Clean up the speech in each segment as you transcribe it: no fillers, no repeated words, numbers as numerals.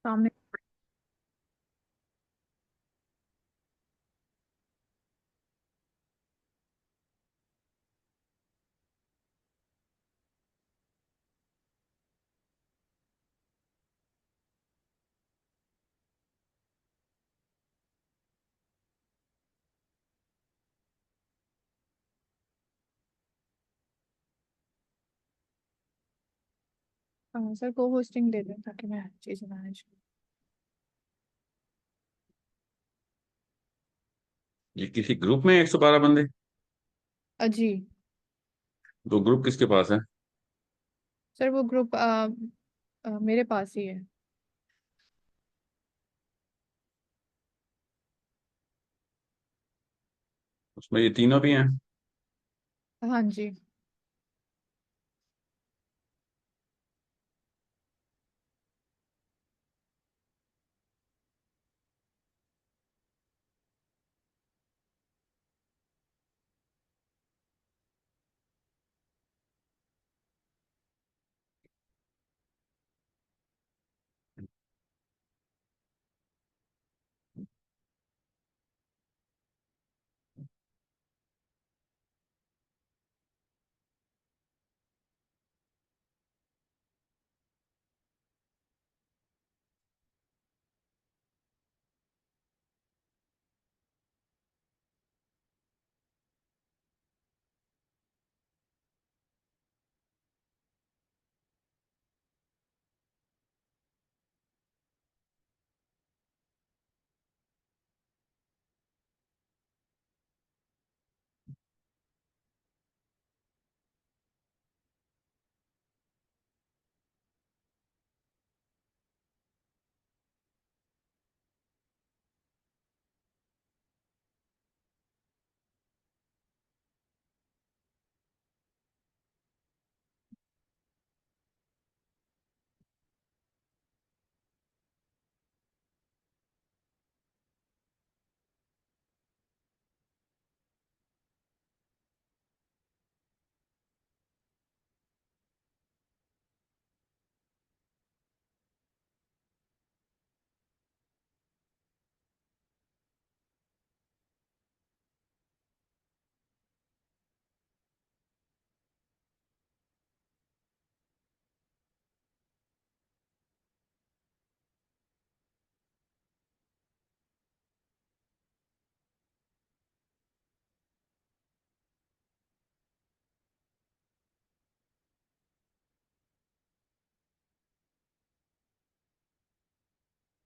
सामने। सर को होस्टिंग दे दें ताकि मैं चीज़ें मैनेज ये किसी ग्रुप में 112 बंदे? जी। तो ग्रुप किसके पास है? सर वो ग्रुप मेरे पास ही है। उसमें ये तीनों भी हैं? हाँ जी।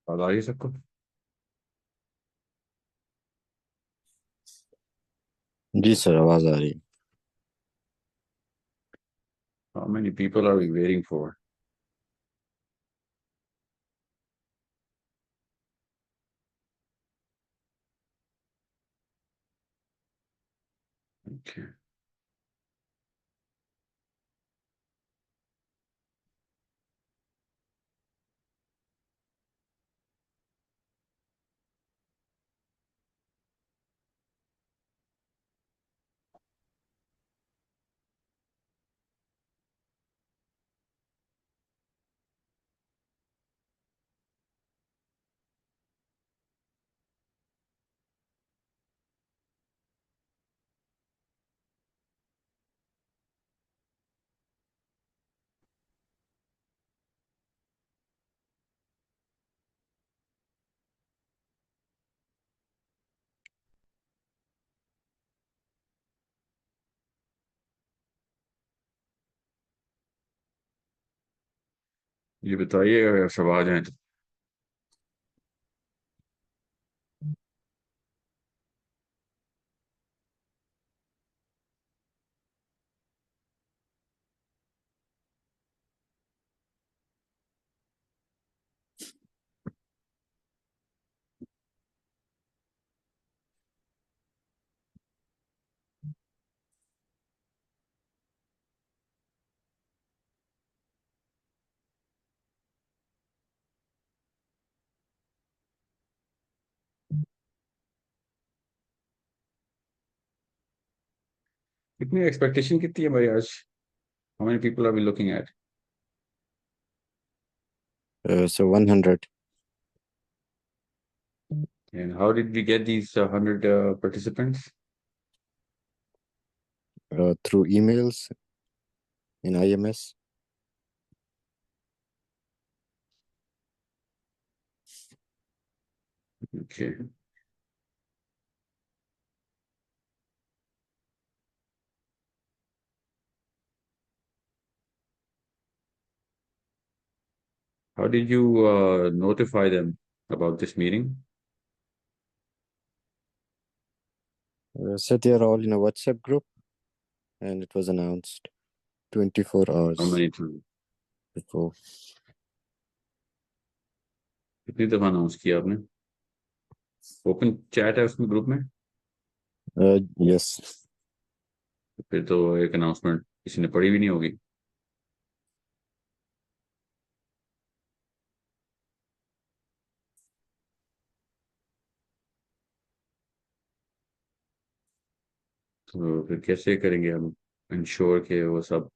आवाज आ रही है सबको? जी सर, आवाज आ रही है। How many people are we waiting for? Okay. ये बताइए अगर सब आ जाए तो। कितनी एक्सपेक्टेशन कितनी है भाई आज? How many people are we looking at? Sir 100। And how did we get these 100 participants? Through emails in IMS. Okay. How did you notify them about this meeting? Said they are all in a WhatsApp group, and it was announced 24 How hours many times? before. कितनी दफा announce किया आपने? Open chat है उसमें group में? Yes. फिर तो एक अनाउंसमेंट किसी ने पढ़ी भी नहीं होगी. तो फिर कैसे करेंगे हम इंश्योर के वो सब?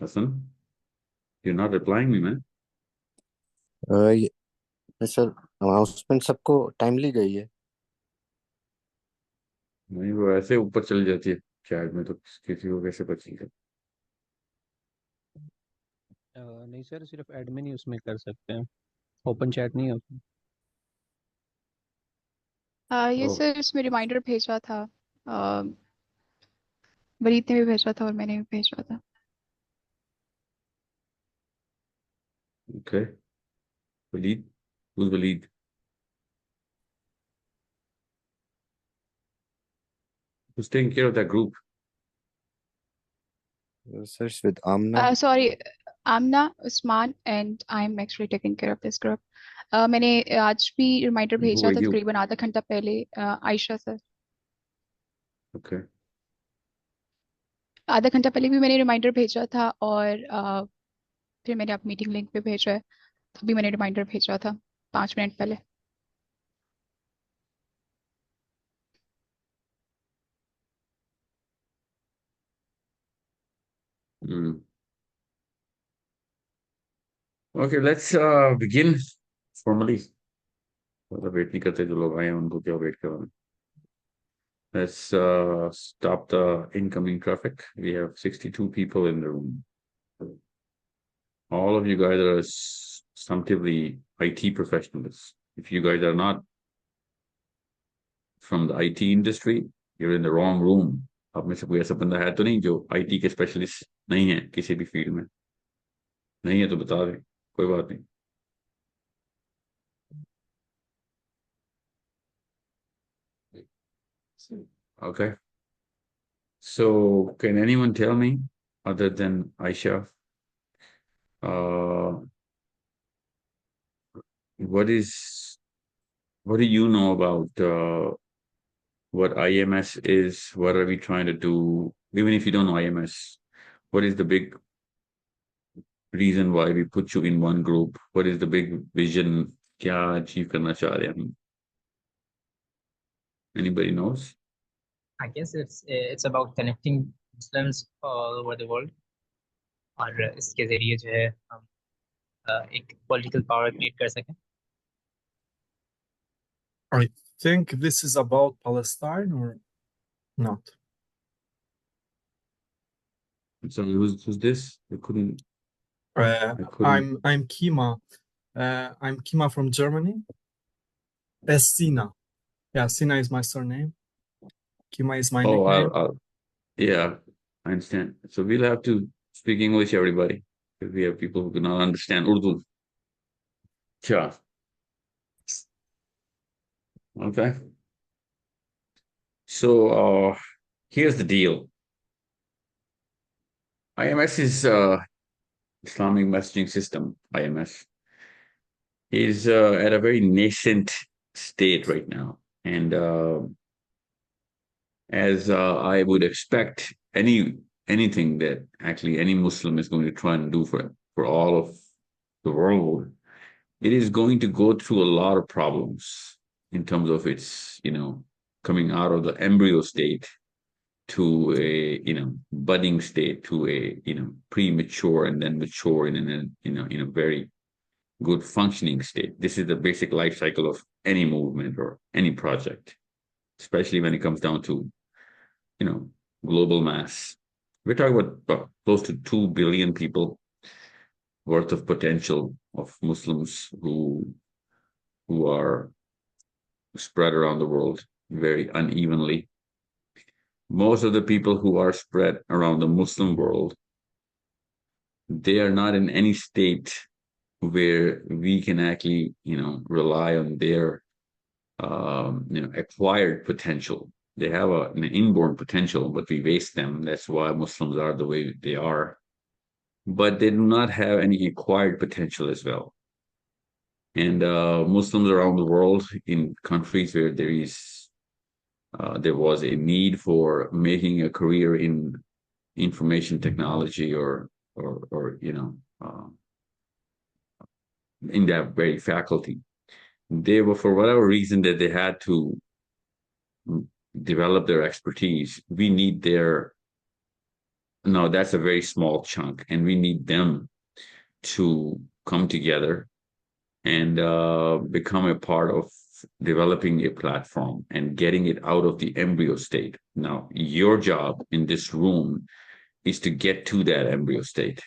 Hasan, you're not replying me, man. Sir announcement सबको टाइमली गई है. नहीं, वो ऐसे ऊपर चली जाती है चैट में, तो किसी को कैसे पता? नहीं सर, सिर्फ एडमिन ही उसमें कर सकते हैं, ओपन चैट नहीं होता. ये ओह, सर इसमें रिमाइंडर भेजा था। वरीद ने भी भेजा था और मैंने भी भेजा था। okay. Waleed? Who's Waleed? Who's taking care of that group? Sir, with Amna. Sorry, Amna, Usman and I am actually taking care of this group. मैंने आज भी रिमाइंडर And who भेजा are था you? तकरीबन आधा घंटा पहले। Ayesha sir, Okay. आधा घंटा पहले भी मैंने रिमाइंडर भेजा था और फिर मैंने आप मीटिंग लिंक पे भेजा है, तभी मैंने रिमाइंडर भेजा था 5 मिनट पहले। Hmm. Okay, let's begin formally. मतलब वेट नहीं करते जो लोग आए हैं उनको क्या वेट करवाना. Let's stop the incoming traffic. We have 62 people in the room. All of you guys are substantively IT professionals. If you guys are not from the IT industry, you're in the wrong room. आप में से कोई ऐसा बंदा है तो नहीं जो IT के स्पेशलिस्ट नहीं है किसी भी फील्ड में? नहीं है तो बता दें, कोई बात नहीं. Okay. So can anyone tell me, other than Aisha, uh, what do you know about what IMS is? What are we trying to do? Even if you don't know IMS, what is the big reason why we put you in one group? What is the big vision? क्या achieve करना चाह रहे हैं हम? Anybody knows? I guess it's about connecting Muslims all over the world और इसके जरिए जो है हम एक political power create कर सकें. I think this is about Palestine or not. So who's this? I couldn't. I'm Kima. I'm Kima from Germany. Sina. Yeah, Sina is my surname. Kima is my nickname. Yeah, I understand. So we'll have to speak English, everybody, because we have people who cannot understand Urdu. Sure. Okay. So here's the deal. IMS is Islamic Messaging System. IMS is at a very nascent state right now, and as I would expect anything that actually any Muslim is going to try and do for all of the world, it is going to go through a lot of problems in terms of its, coming out of the embryo state to a, budding state to a, premature and then mature in a very good functioning state. This is the basic life cycle of any movement or any project, especially when it comes down to, global mass. We're talking about close to 2 billion people worth of potential of Muslims who are spread around the world very unevenly. Most of the people who are spread around the Muslim world, they are not in any state where we can actually, rely on their, acquired potential. They have an inborn potential, but we waste them. That's why Muslims are the way they are. But they do not have any acquired potential as well. And Muslims around the world, in countries where there was a need for making a career in information technology or in that very faculty, they were, for whatever reason that they had to develop their expertise. We need no, that's a very small chunk, and we need them to come together and become a part of developing a platform and getting it out of the embryo state. Now, your job in this room is to get to that embryo state.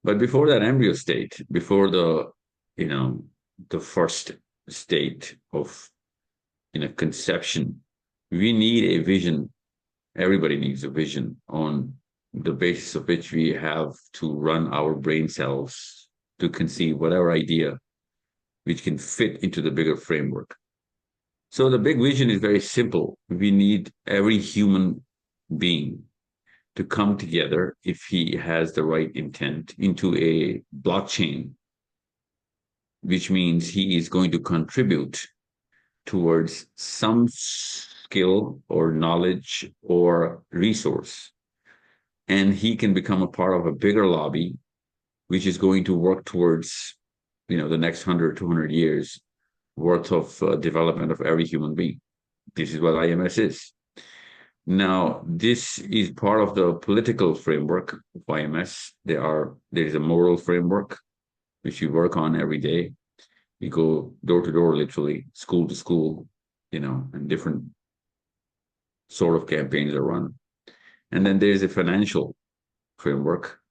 But before that embryo state, before the first state of conception, we need a vision. Everybody needs a vision on the basis of which we have to run our brain cells to conceive whatever idea which can fit into the bigger framework. So the big vision is very simple. We need every human being to come together, if he has the right intent, into a blockchain, which means he is going to contribute towards some skill or knowledge or resource. And he can become a part of a bigger lobby, which is going to work towards, the next 100, 200 years worth of development of every human being. This is what IMS is. Now, this is part of the political framework of IMS. There is a moral framework, which we work on every day. We go door to door, literally, school to school, and different sort of campaigns are run. And then there's a financial framework.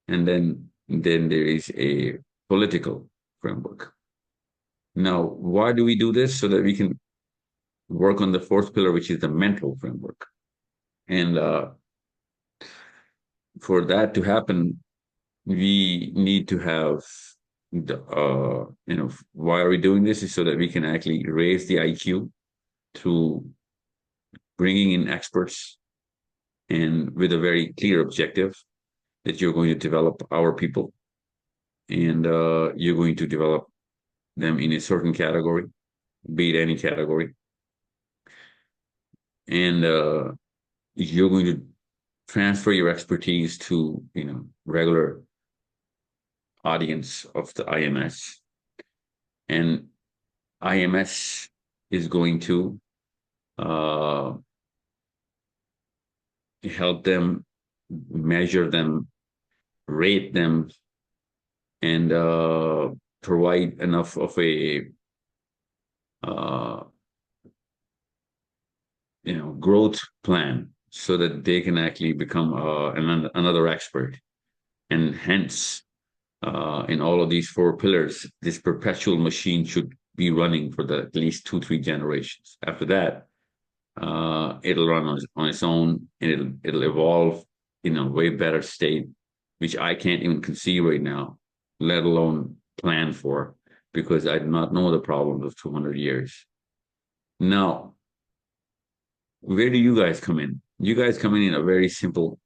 And then there is a political framework. Now, why do we do this? So that we can work on the fourth pillar, which is the mental framework. And for that to happen, we need to have why are we doing this? Is so that we can actually raise the IQ through bringing in experts, and with a very clear objective that you're going to develop our people, and you're going to develop them in a certain category, be it any category, and you're going to transfer your expertise to regular audience of the IMS, and IMS is going to help them, measure them, rate them, and provide enough of a growth plan so that they can actually become another expert. And hence, in all of these four pillars, this perpetual machine should be running for at least 2-3 generations. After that, it'll run on its own, and it'll evolve in a way better state, which I can't even conceive right now, let alone plan for, because I do not know the problems of 200 years. Now, where do you guys come in? You guys come in a very simple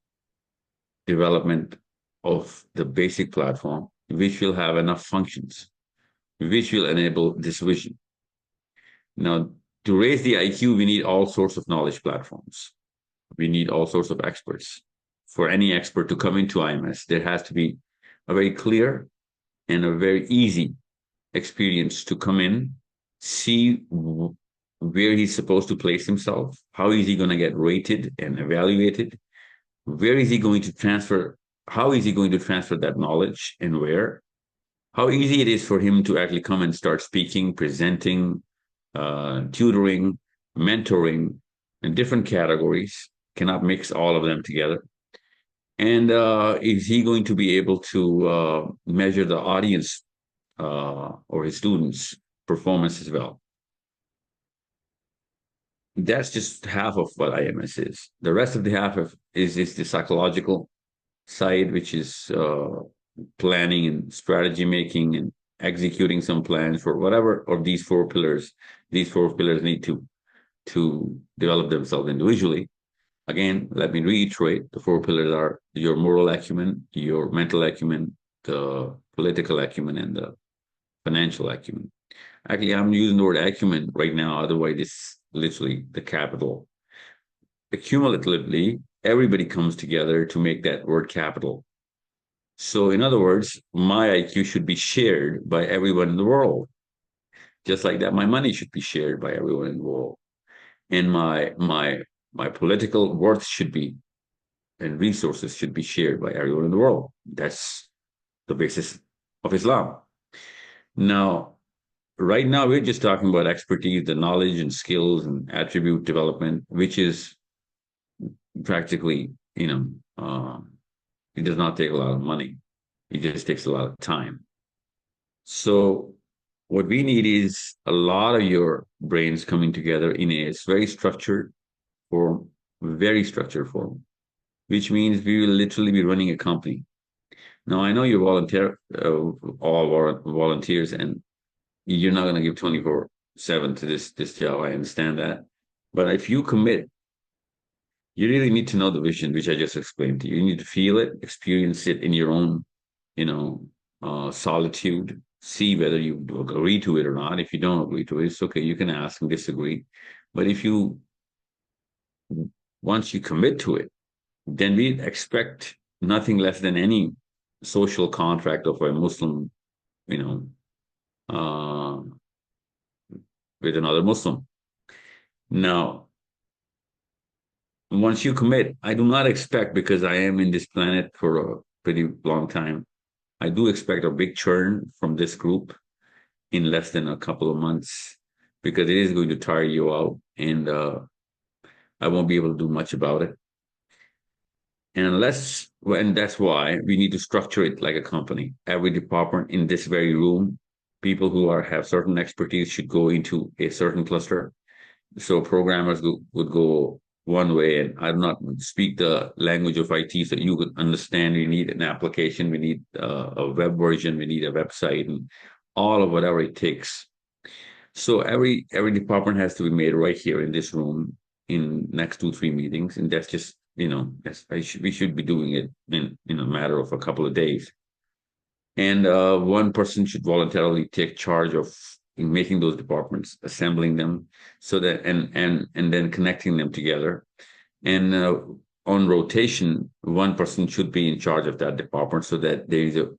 development of the basic platform, which will have enough functions, which will enable this vision. Now, to raise the IQ, we need all sorts of knowledge platforms. We need all sorts of experts. For any expert to come into IMS, there has to be a very clear and a very easy experience to come in, see where he's supposed to place himself, how is he going to get rated and evaluated, where is he going to transfer, how is he going to transfer that knowledge, and where, how easy it is for him to actually come and start speaking, presenting, tutoring, mentoring in different categories, cannot mix all of them together. And is he going to be able to measure the audience or his students' performance as well? That's just half of what IMS is. The rest of the half is the psychological side, which is planning and strategy making and executing some plans for whatever of these four pillars. These four pillars need to develop themselves individually. Again, let me reiterate: the four pillars are your moral acumen, your mental acumen, the political acumen, and the financial acumen. Actually, I'm using the word acumen right now, otherwise it's literally the capital. Accumulatively, everybody comes together to make that word capital. So, in other words, my IQ should be shared by everyone in the world, just like that. My money should be shared by everyone in the world, and my political worth should be and resources should be shared by everyone in the world. That's the basis of Islam. Now, right now, we're just talking about expertise, the knowledge and skills and attribute development, which is practically, it does not take a lot of money. It just takes a lot of time. So what we need is a lot of your brains coming together in a very structured form, which means we will literally be running a company. Now, I know you're all volunteers, and you're not going to give 24/7 to this job. I understand that. But if you commit, you really need to know the vision, which I just explained to you. You need to feel it, experience it in your own, solitude, see whether you agree to it or not. If you don't agree to it, it's okay. You can ask and disagree. But once you commit to it, then we expect nothing less than any social contract of a Muslim, uh, with another Muslim. Now, once you commit, I do not expect, because I am in this planet for a pretty long time, I do expect a big churn from this group in less than a couple of months, because it is going to tire you out, and I won't be able to do much about it. And that's why we need to structure it like a company. Every department in this very room, people who have certain expertise should go into a certain cluster. So programmers would go one way, and I do not speak the language of IT so you could understand. We need an application, we need a web version, we need a website, and all of whatever it takes. So every department has to be made right here in this room in next 2-3 meetings, and that's just we should be doing it in a matter of a couple of days. And one person should voluntarily take charge of making those departments, assembling them, so that and then connecting them together. And on rotation, one person should be in charge of that department, so that there is a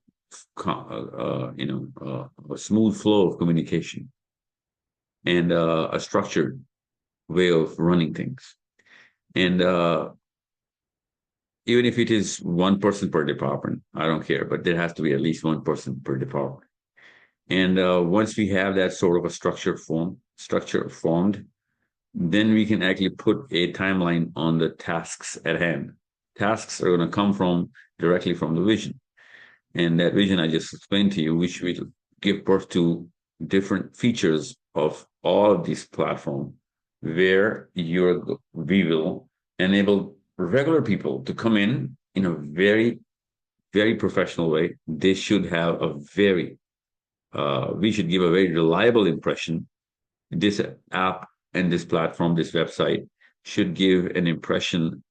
smooth flow of communication and a structured way of running things. And even if it is one person per department, I don't care, but there has to be at least one person per department. And once we have that sort of a structure formed, then we can actually put a timeline on the tasks at hand. Tasks are going to come directly from the vision. And that vision I just explained to you, which will give birth to different features of all of these platforms, where we will enable regular people to come in a very, very professional way. They should have we should give a very reliable impression. This app and this platform, this website, should give an impression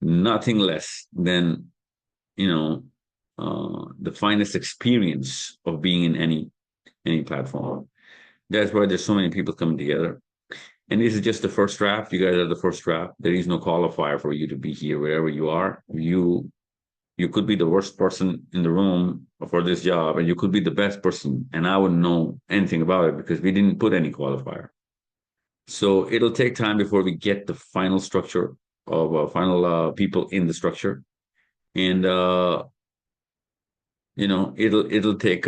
nothing less than the finest experience of being in any platform. That's why there's so many people coming together. And this is just the first draft. You guys are the first draft. There is no qualifier for you to be here wherever you are. You could be the worst person in the room for this job, and you could be the best person, and I wouldn't know anything about it because we didn't put any qualifier. So it'll take time before we get the final structure of final people in the structure. And it'll take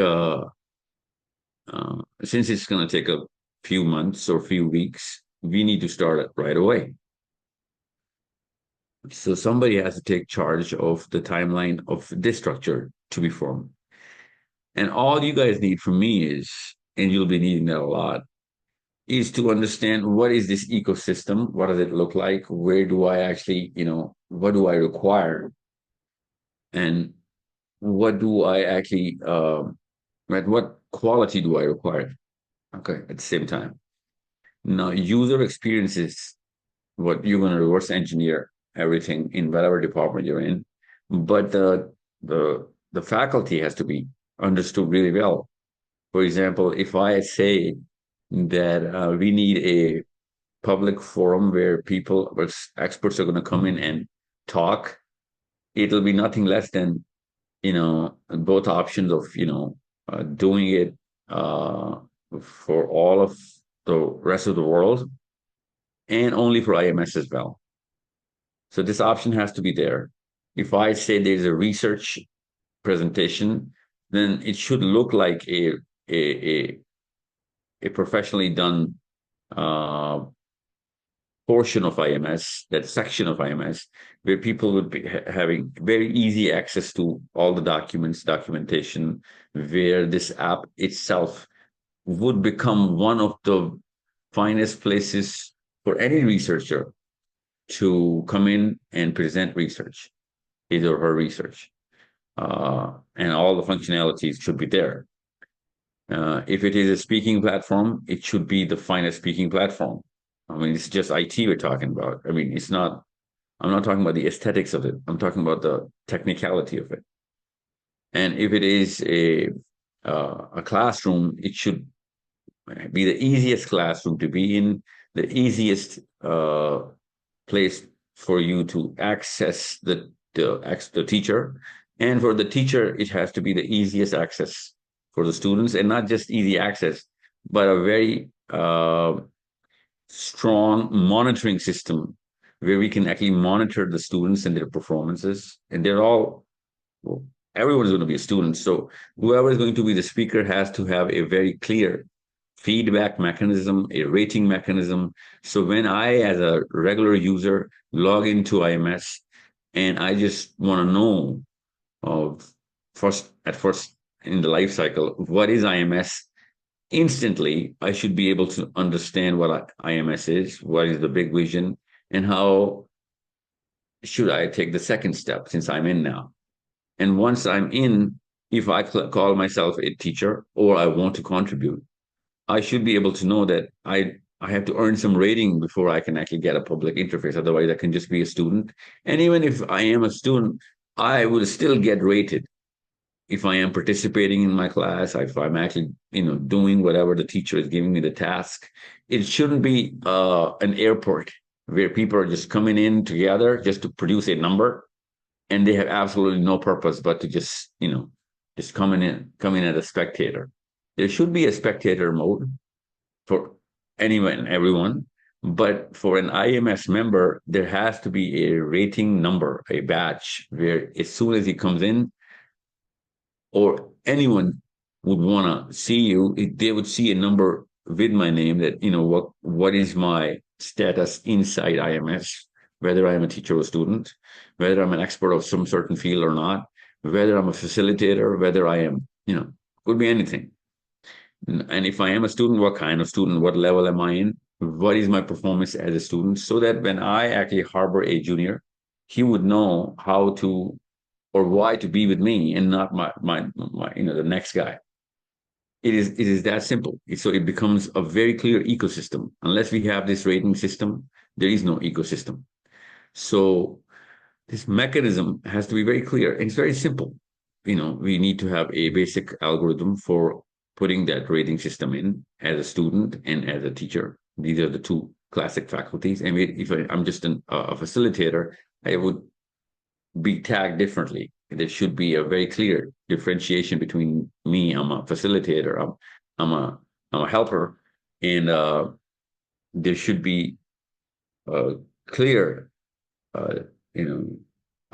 since it's going to take a few months or few weeks, we need to start it right away. So somebody has to take charge of the timeline of this structure to be formed. And all you guys need from me is, and you'll be needing that a lot, is to understand what is this ecosystem? What does it look like? Where do I actually, what do I require? And what do I actually, right? What quality do I require? Okay, at the same time. Now, user experience is what you're going to reverse engineer everything in whatever department you're in. But the faculty has to be understood really well. For example, if I say that we need a public forum where where experts are going to come in and talk, it'll be nothing less than, both options of, doing it for all of the rest of the world and only for IMS as well. So this option has to be there. If I say there's a research presentation, then it should look like a professionally done portion of IMS, that section of IMS, where people would be having very easy access to all the documentation, where this app itself would become one of the finest places for any researcher to come in and present research, his or her research. And all the functionalities should be there. If it is a speaking platform, it should be the finest speaking platform. I mean, it's just IT we're talking about. I mean, I'm not talking about the aesthetics of it. I'm talking about the technicality of it. And if it is a classroom, it should be the easiest classroom to be in, the easiest place for you to access the teacher. And for the teacher, it has to be the easiest access for the students, and not just easy access, but a very strong monitoring system where we can actually monitor the students and their performances. And everyone's going to be a student. So whoever is going to be the speaker has to have a very clear feedback mechanism, a rating mechanism. So when I, as a regular user, log into IMS and I just want to know first in the life cycle, what is IMS? Instantly, I should be able to understand what IMS is, what is the big vision, and how should I take the second step since I'm in now. And once I'm in, if I call myself a teacher or I want to contribute, I should be able to know that I have to earn some rating before I can actually get a public interface. Otherwise, I can just be a student. And even if I am a student, I will still get rated if I am participating in my class, if I'm actually, doing whatever the teacher is giving me the task. It shouldn't be an airport where people are just coming in together just to produce a number, and they have absolutely no purpose but to just, just come in as a spectator. There should be a spectator mode for anyone and everyone, but for an IMS member, there has to be a rating number, a badge, where as soon as he comes in, or anyone would want to see you, they would see a number with my name that, what is my status inside IMS, whether I am a teacher or a student, whether I'm an expert of some certain field or not, whether I'm a facilitator, whether I am, could be anything. And if I am a student, what kind of student, what level am I in? What is my performance as a student? So that when I actually harbor a junior, he would know how to or why to be with me and not my the next guy. It is that simple. So it becomes a very clear ecosystem. Unless we have this rating system, there is no ecosystem. So this mechanism has to be very clear, and it's very simple. We need to have a basic algorithm for putting that rating system in as a student and as a teacher. These are the two classic faculties. And if I'm just a facilitator, I would be tagged differently. There should be a very clear differentiation between me. I'm a facilitator. I'm a helper, and there should be a clear,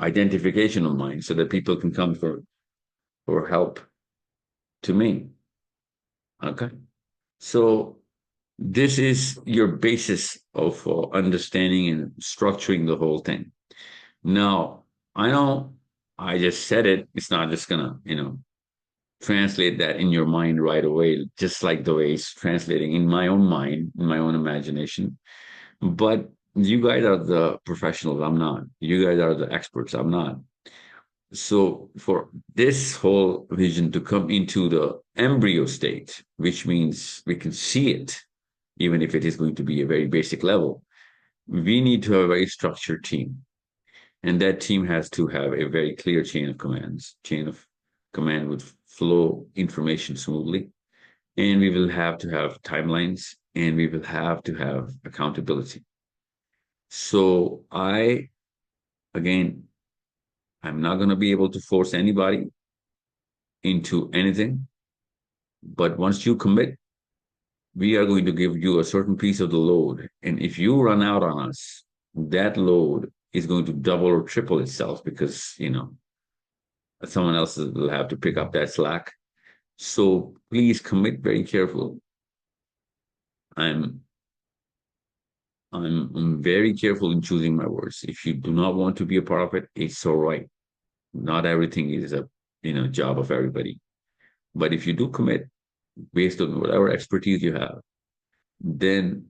identification of mine so that people can come for for help to me. Okay. So this is your basis of understanding and structuring the whole thing. Now, I know I just said it. It's not just gonna, translate that in your mind right away, just like the way it's translating in my own mind, in my own imagination. But you guys are the professionals. I'm not. You guys are the experts. I'm not. So for this whole vision to come into the embryo state, which means we can see it, even if it is going to be a very basic level, we need to have a very structured team. And that team has to have a very clear chain of command would flow information smoothly. And we will have to have timelines, and we will have to have accountability. So again, I'm not going to be able to force anybody into anything. But once you commit, we are going to give you a certain piece of the load. And if you run out on us, that load is going to double or triple itself because, someone else will have to pick up that slack. So please commit very carefully. I'm very careful in choosing my words. If you do not want to be a part of it, it's all right. Not everything is a job of everybody. But if you do commit based on whatever expertise you have, then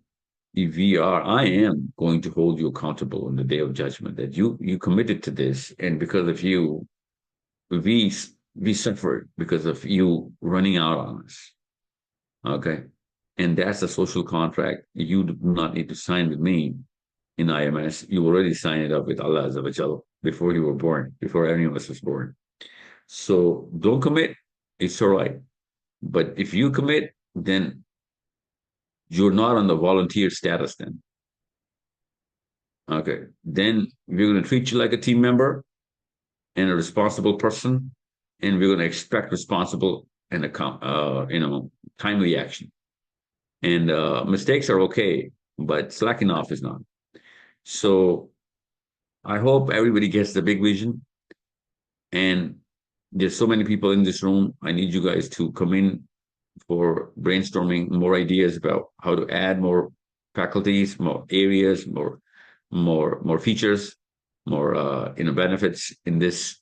I am going to hold you accountable on the day of judgment that you committed to this, and because of you, we suffered because of you running out on us. Okay. And that's a social contract. You do not need to sign with me in IMS. You already signed it up with Allah Azza wa Jalla before you were born, before any of us was born. So don't commit. It's all right. But if you commit, then you're not on the volunteer status then. Okay. Then we're going to treat you like a team member and a responsible person, and we're going to expect responsible and timely action. And mistakes are okay, but slacking off is not. So I hope everybody gets the big vision. And there's so many people in this room. I need you guys to come in for brainstorming more ideas about how to add more faculties, more areas, more features, more benefits in this.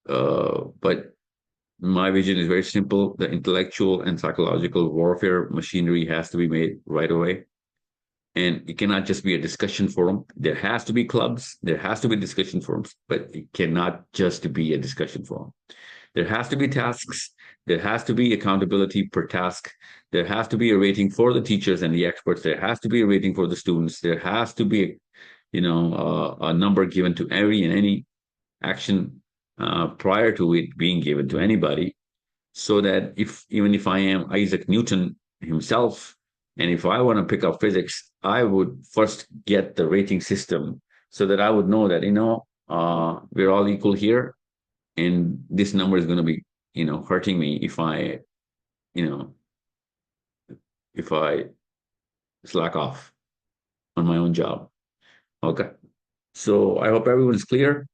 But my vision is very simple. The intellectual and psychological warfare machinery has to be made right away. And it cannot just be a discussion forum. There has to be clubs. There has to be discussion forums, but it cannot just be a discussion forum. There has to be tasks. There has to be accountability per task. There has to be a rating for the teachers and the experts. There has to be a rating for the students. There has to be, a number given to every and any action prior to it being given to anybody, so that even if I am Isaac Newton himself, and if I want to pick up physics, I would first get the rating system so that I would know that, we're all equal here. And this number is going to be, hurting me if I slack off on my own job. Okay. So I hope everyone's clear.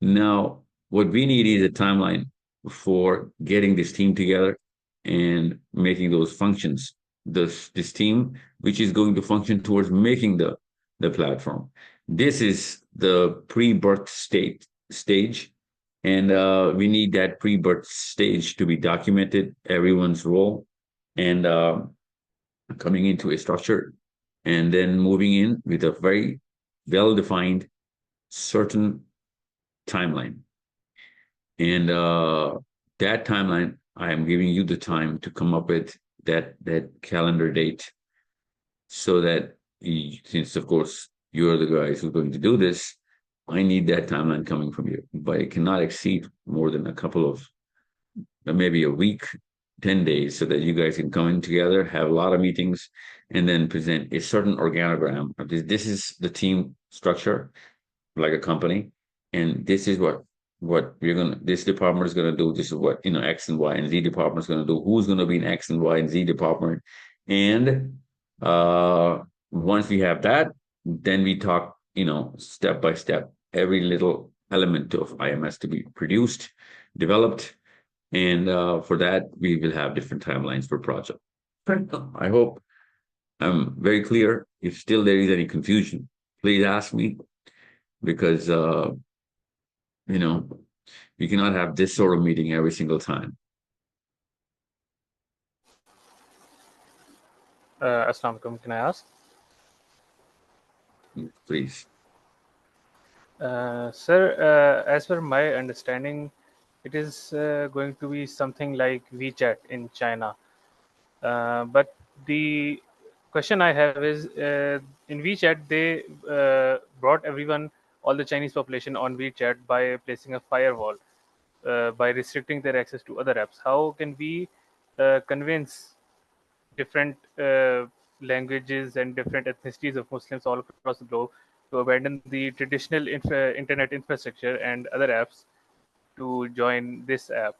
Now, what we need is a timeline for getting this team together and making those functions. This team, which is going to function towards making the platform. This is the pre-birth stage, and we need that pre-birth stage to be documented, everyone's role, and coming into a structure, and then moving in with a very well-defined, certain timeline. And that timeline, I am giving you the time to come up with that calendar date, so that since of course you're the guys who are going to do this, I need that timeline coming from you, but it cannot exceed more than a couple of, maybe a week, 10 days, so that you guys can come in together, have a lot of meetings, and then present a certain organogram. This is the team structure, like a company, and this is what this department is gonna do. This is what X and Y and Z department is gonna do. Who's gonna be in X and Y and Z department? And once we have that, then we talk, step by step, every little element of IMS to be produced, developed, And for that, we will have different timelines per project. I hope I'm very clear. If still there is any confusion, please ask me, because you know, we cannot have this sort of meeting every single time. Assalamu alaikum, can I ask? Please. Sir, as per my understanding, it is going to be something like WeChat in China. But the question I have is, in WeChat, they brought everyone, all the Chinese population on WeChat by placing a firewall, by restricting their access to other apps. How can we convince different languages and different ethnicities of Muslims all across the globe to abandon the traditional internet infrastructure and other apps to join this app?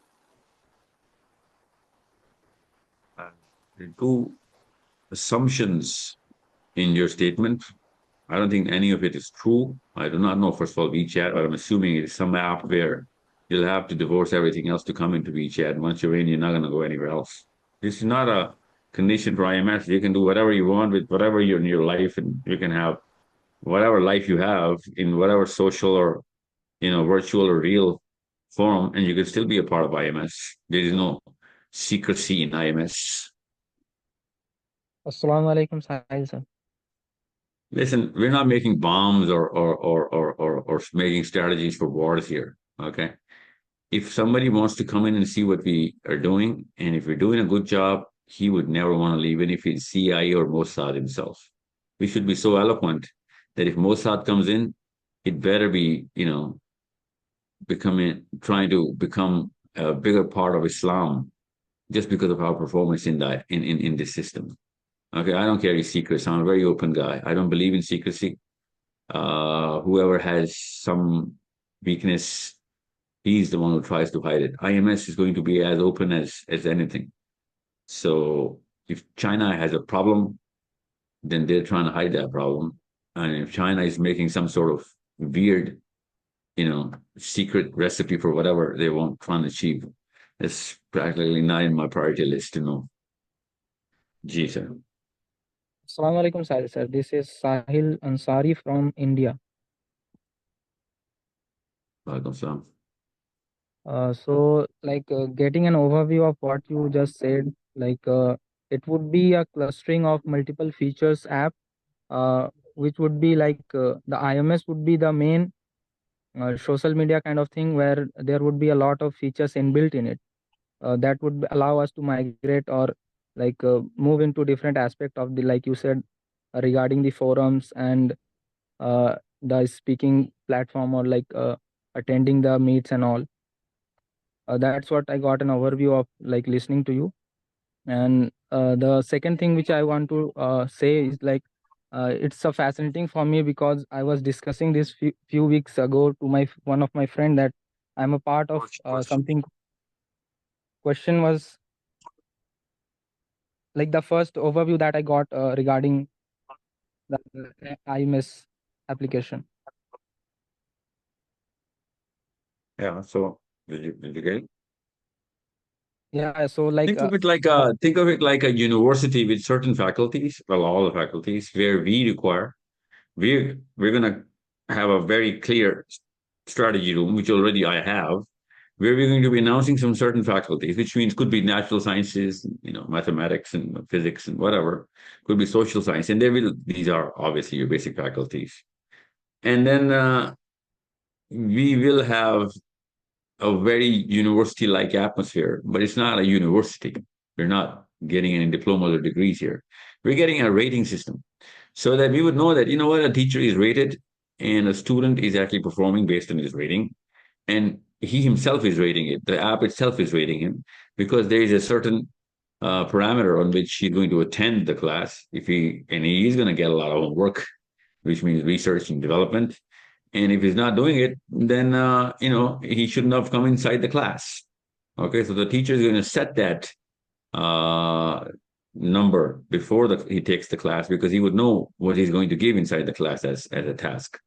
Two assumptions in your statement. I don't think any of it is true. I do not know, first of all, WeChat, but I'm assuming it is some app where you'll have to divorce everything else to come into WeChat. And once you're in, you're not going to go anywhere else. This is not a condition for IMS. You can do whatever you want with whatever you're in your life, and you can have whatever life you have in whatever social or virtual or real form, and you can still be a part of IMS. There is no secrecy in IMS. Assalamu alaikum, Sahil sir. Listen, we're not making bombs or making strategies for wars here. Okay. If somebody wants to come in and see what we are doing, and if we're doing a good job, he would never want to leave, even if he's CIA or Mossad himself. We should be so eloquent that if Mossad comes in, it better be, trying to become a bigger part of Islam just because of our performance in that in this system. Okay, I don't carry secrets. I'm a very open guy. I don't believe in secrecy. Whoever has some weakness, he's the one who tries to hide it. IMS is going to be as open as anything. So if China has a problem, then they're trying to hide that problem. And if China is making some sort of weird, secret recipe for whatever they want trying to achieve, it's practically not in my priority list to know. Ji, sir. Assalamu alaikum, Sahil sir. This is Sahil Ansari from India. Welcome, sir. So, getting an overview of what you just said, it would be a clustering of multiple features app, which would be the IMS would be the main social media kind of thing where there would be a lot of features inbuilt in it that would allow us to migrate or move into different aspect of the, like you said, regarding the forums and the speaking platform or attending the meets and all. That's what I got an overview of listening to you. And the second thing which I want to say is it's so fascinating for me because I was discussing this few weeks ago to one of my friend that I'm a part of something. Question was the first overview that I got regarding the IMS application. Yeah. So did you get it? Yeah. So think of it like a university with certain faculties, well, all the faculties, where we're gonna have a very clear strategy room, which already I have, where we're going to be announcing some certain faculties, which means could be natural sciences, mathematics and physics and whatever, could be social science, and these are obviously your basic faculties, and then we will have a very university-like atmosphere, but it's not a university. We're not getting any diplomas or degrees here. We're getting a rating system so that we would know that, a teacher is rated and a student is actually performing based on his rating. And he himself is rating it. The app itself is rating him because there is a certain parameter on which he's going to attend the class. He is going to get a lot of homework, which means research and development. And if he's not doing it, then he shouldn't have come inside the class. Okay, so the teacher is going to set that number before he takes the class because he would know what he's going to give inside the class as a task.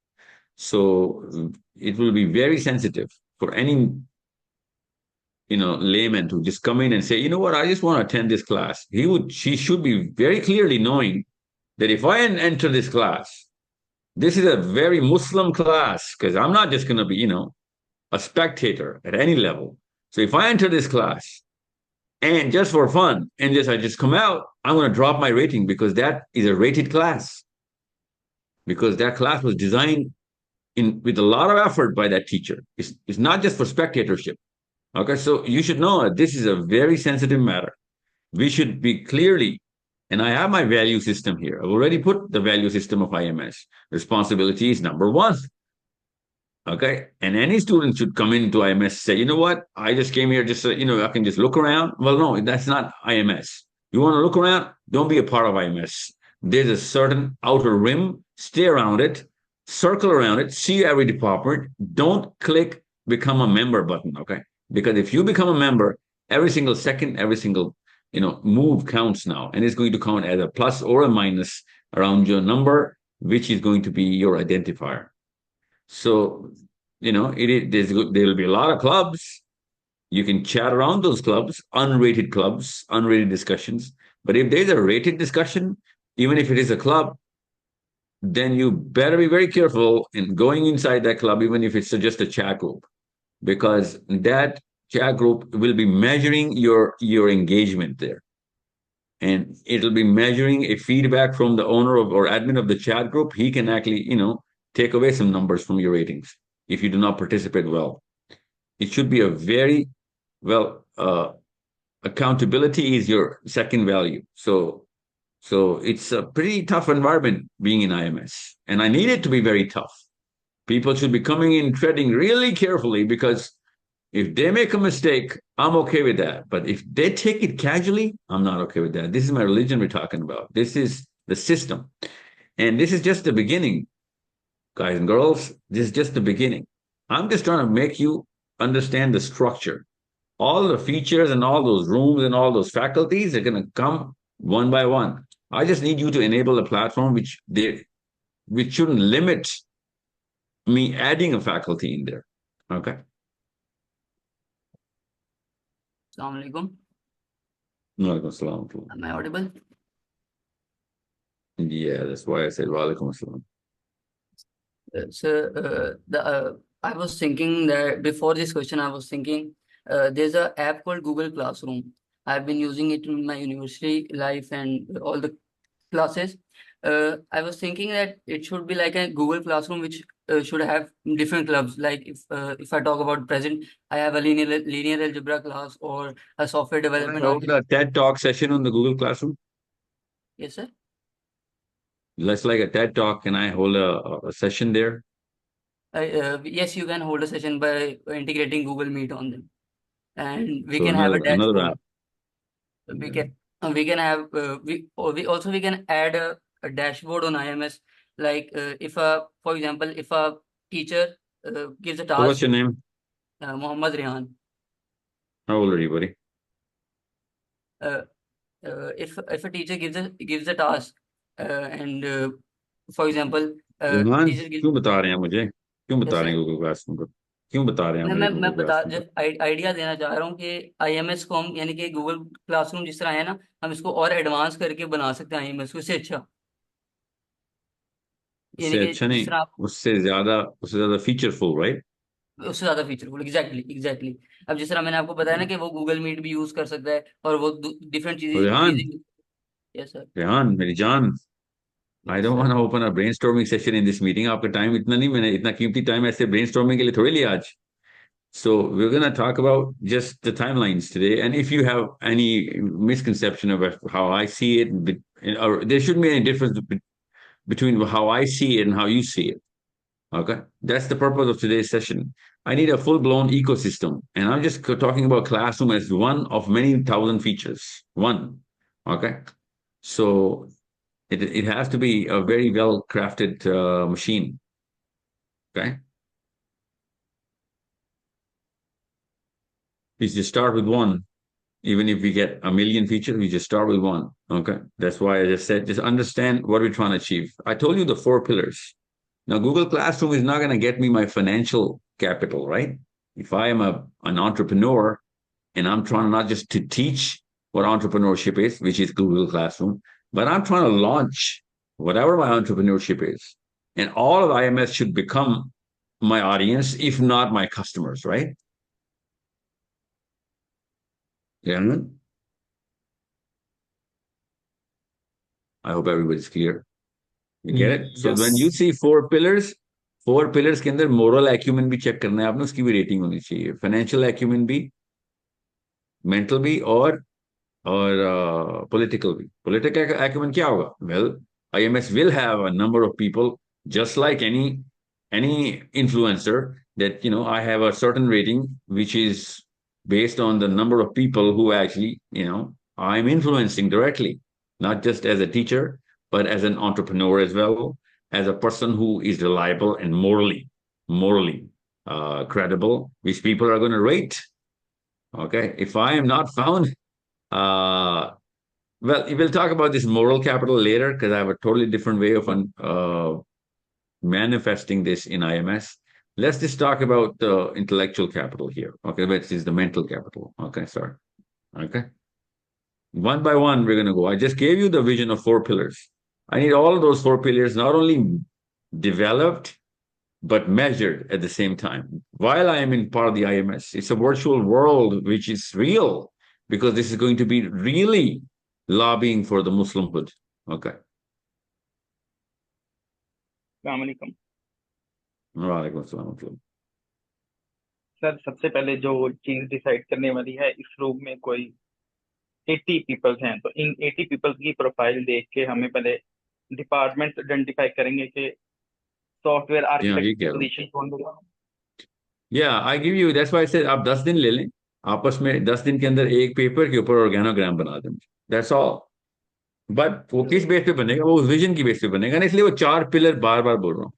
So it will be very sensitive for any layman to just come in and say, you know what, I just want to attend this class. She should be very clearly knowing that if I enter this class, this is a very Muslim class, because I'm not just going to be, a spectator at any level. So if I enter this class and just for fun and I just come out, I'm going to drop my rating because that is a rated class. Because that class was designed with a lot of effort by that teacher. It's not just for spectatorship. Okay, so you should know that this is a very sensitive matter. We should be clearly, and I have my value system here. I've already put the value system of IMS. Responsibility is number one. Okay, and any student should come into IMS and say, you know what, I just came here just so, I can just look around. Well, no, that's not IMS. You want to look around? Don't be a part of IMS. There's a certain outer rim, stay around it, circle around it, see every department. Don't click become a member button, okay? Because if you become a member, every single second, every single move counts now, and it's going to count as a plus or a minus around your number, which is going to be your identifier. So, there'll be a lot of clubs. You can chat around those clubs, unrated discussions. But if there's a rated discussion, even if it is a club, then you better be very careful in going inside that club, even if it's just a chat group, because that chat group will be measuring your engagement there. And it'll be measuring a feedback from the owner or admin of the chat group. He can actually, take away some numbers from your ratings if you do not participate well. It should be a very accountability is your second value. So it's a pretty tough environment being in IMS, and I need it to be very tough. People should be coming in treading really carefully, because if they make a mistake, I'm okay with that. But if they take it casually, I'm not okay with that. This is my religion we're talking about. This is the system. And this is just the beginning, guys and girls. This is just the beginning. I'm just trying to make you understand the structure. All the features and all those rooms and all those faculties are going to come one by one. I just need you to enable a platform which shouldn't limit me adding a faculty in there. Okay. Assalamu alaikum. Walaikum assalam. Am I audible? Yeah, that's why I said walaikum assalam. I was thinking that before this question, I was thinking there's an app called Google Classroom. I've been using it in my university life and all the classes. I was thinking that it should be like a Google Classroom, which should have different clubs. Like if I talk about present, I have a linear algebra class or a software development. Hold a TED Talk session on the Google Classroom. Yes, sir. Let's like a TED Talk. Can I hold a session there? Yes, you can hold a session by integrating Google Meet on them, and we So can have a another dashboard. app. We can have we can add a dashboard on IMS. Like for example, if a teacher gives a So what's task, your name? Mohammad Rehan. How old are you, buddy? If a teacher gives a task, and for example, Rehan teacher gives. क्यों बता रहे हैं मुझे? क्यों बता Yes, रहे हैं sir. Google classroom को? क्यों बता रहे हैं मुझे मैं गूगल बता क्लासरूम को? जस्ट आइडिया देना चाह रहा हूँ कि IMS को हम यानी कि गूगल क्लासरूम जिस तरह है ना, हम इसको और एडवांस करके बना सकते हैं IMS को, इससे अच्छा, यानी उससे कि अच्छा जिस नहीं, तरह आप उससे ज्यादा फीचरफुल, राइट? उससे ज्यादा फीचरफुल, एग्जैक्टली. अब जिस तरह मैंने आपको बताया ना कि वो गूगल मीट भी यूज कर सकता है और वो डिफरेंट रेहान, चीजें. Yes sir. रेहान मेरी जान, I yes don't sir. want to open a brainstorming session in this meeting. आपका टाइम इतना नहीं, मैंने इतना कीमती टाइम ऐसे brainstorming के लिए थोड़ी लिया आज. So we're going to talk about just the timelines today. And if you have any misconception of how I see it, or there shouldn't be any difference between how I see it and how you see it. Okay. That's the purpose of today's session. I need a full-blown ecosystem. And I'm just talking about Classroom as one of many thousand features. One. Okay. So it has to be a very well-crafted machine. Okay. We just start with one. Even if we get a million features, we just start with one. Okay. That's why I just said, just understand what we're trying to achieve. I told you the 4 pillars. Now, Google Classroom is not going to get me my financial capital, right? If I am an entrepreneur, and I'm trying not just to teach what entrepreneurship is, which is Google Classroom, but I'm trying to launch whatever my entrepreneurship is. And all of IMS should become my audience, if not my customers, right? Yeah. I hope everybody's clear. You get it? So when you Yes. see four pillars के अंदर moral acumen भी check करना है आपने, उसकी भी rating होनी चाहिए, financial acumen भी, mental भी, और political भी. Political acumen क्या होगा? Well, IMS will have a number of people, just like any influencer, that I have a certain rating which is based on the number of people who actually I'm influencing directly, not just as a teacher, but as an entrepreneur as well, as a person who is reliable and morally credible, which people are going to rate. Okay, if I am not found, uh, well, we'll talk about this moral capital later, because I have a totally different way of manifesting this in IMS. Let's just talk about the intellectual capital here, okay, which is the mental capital. Okay, sorry. Okay. One by one, we're going to go. I just gave you the vision of four pillars. I need all of those four pillars not only developed, but measured at the same time. While I am in part of the IMS, it's a virtual world which is real, because this is going to be really lobbying for the Muslimhood. Okay. अस्सलामुअलैकुम वालेकुम अस्सलाम। Sir, सबसे पहले जो चीज decide करने वाली है, इस रूम में कोई 80 पीपल्स हैं, तो इन 80 पीपल्स की प्रोफाइल देख के हमें पहले डिपार्टमेंट आइडेंटिफाई करेंगे कि सॉफ्टवेयर आर्किटेक्ट की पोजीशन कौन होगा। I give you, that's why I said आप 10 दिन ले लें, आपस में 10 दिन के अंदर एक पेपर के ऊपर ऑर्गेनोग्राम बना दें, दैट्स ऑल। बट वो किस बेस पे बनेगा? वो उस विजन की बेस पे बनेगा ना, इसलिए वो 4 पिलर बार बार बोल रहा हूँ।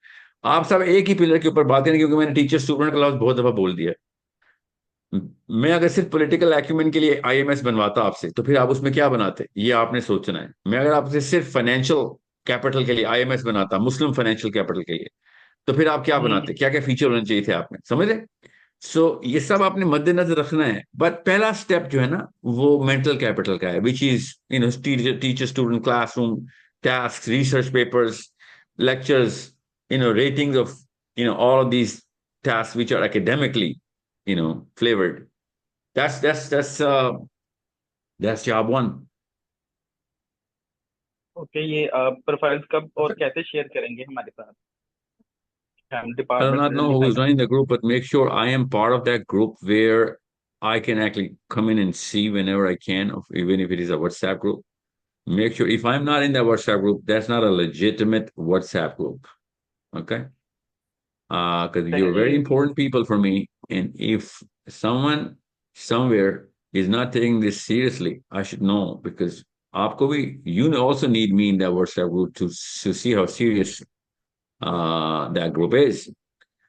आप सब एक ही पिलर के ऊपर बात करें, क्योंकि मैंने टीचर स्टूडेंट क्लास बहुत दफा बोल दिया। मैं अगर सिर्फ पॉलिटिकल एक्यूमेन के लिए आईएमएस बनवाता आपसे, तो फिर आप उसमें क्या बनाते, ये आपने सोचना है। मैं अगर आपसे सिर्फ फाइनेंशियल कैपिटल के लिए आईएमएस बनाता, मुस्लिम फाइनेंशियल कैपिटल के लिए, तो फिर आप क्या बनाते, क्या क्या फीचर होने चाहिए थे आपने, समझ रहे? ये सब आपने मद्देनजर रखना है। बट पहला स्टेप जो है ना, वो मेंटल कैपिटल का है, which is teacher student classroom, task, research papers, lectures, ratings of, all of these tasks which are academically, flavored. That's job one. Okay, ये प्रोफाइल्स कब और कैसे शेयर करेंगे हमारे साथ? हम I do department not know who is running the group, but make sure I am part of that group where I can actually come in and see whenever I can, even if it is a WhatsApp group. Make sure if I'm not in that WhatsApp group, that's not a legitimate WhatsApp group. Okay? Because you're very important people for me. And if someone somewhere is not taking this seriously, I should know, because you also need me in that WhatsApp group to see how serious that group is.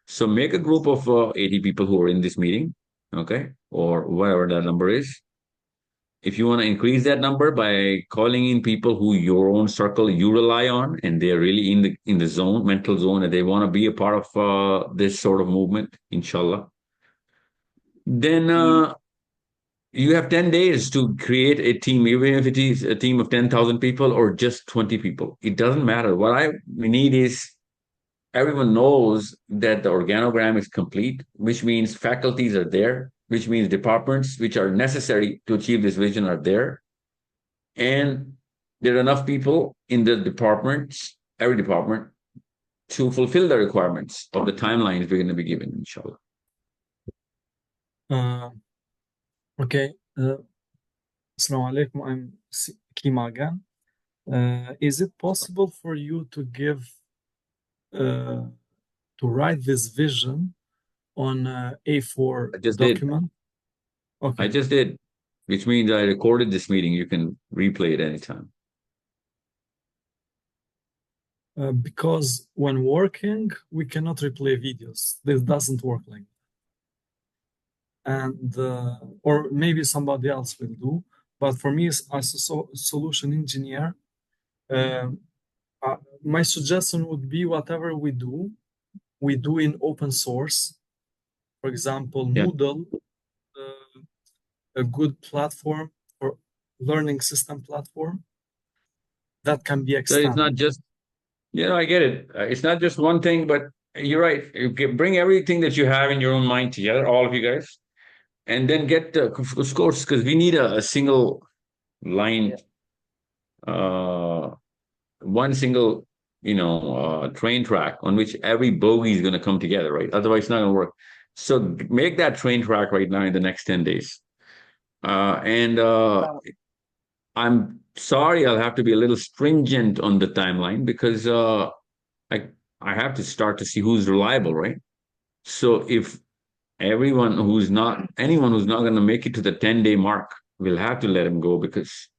So make a group of 80 people who are in this meeting, okay, or whatever that number is. If you want to increase that number by calling in people who your own circle you rely on, and they're really in the zone, mental zone, and they want to be a part of this sort of movement, inshallah, then you have 10 days to create a team, even if it is a team of 10,000 people or just 20 people. It doesn't matter. What I need is everyone knows that the organogram is complete, which means faculties are there, which means departments which are necessary to achieve this vision are there. And there are enough people in the departments, every department, to fulfill the requirements of the timelines we're going to be given, inshallah. Okay. Assalamu alaikum. I'm Kima again. Is it possible for you to write this vision on A4 I just document? did. Okay. I just did, which means I recorded this meeting. You can replay it anytime. Because when working, we cannot replay videos. This doesn't work like that. And or maybe somebody else will do. But for me, as a solution engineer, my suggestion would be whatever we do in open source. For example, Moodle a good platform or learning system platform that can be So it's extended. not just, I get it. It's not just one thing, but you're right. Bring everything that you have in your own mind together, all of you guys, and then get the scores, because we need a single line, one single, train track on which every bogey is going to come together, right? Otherwise, it's not going to work. So make that train track right now in the next 10 days. And I'm sorry, I'll have to be a little stringent on the timeline because I I have to start to see who's reliable, right? So if anyone who's not going to make it to the 10-day mark, we'll have to let him go because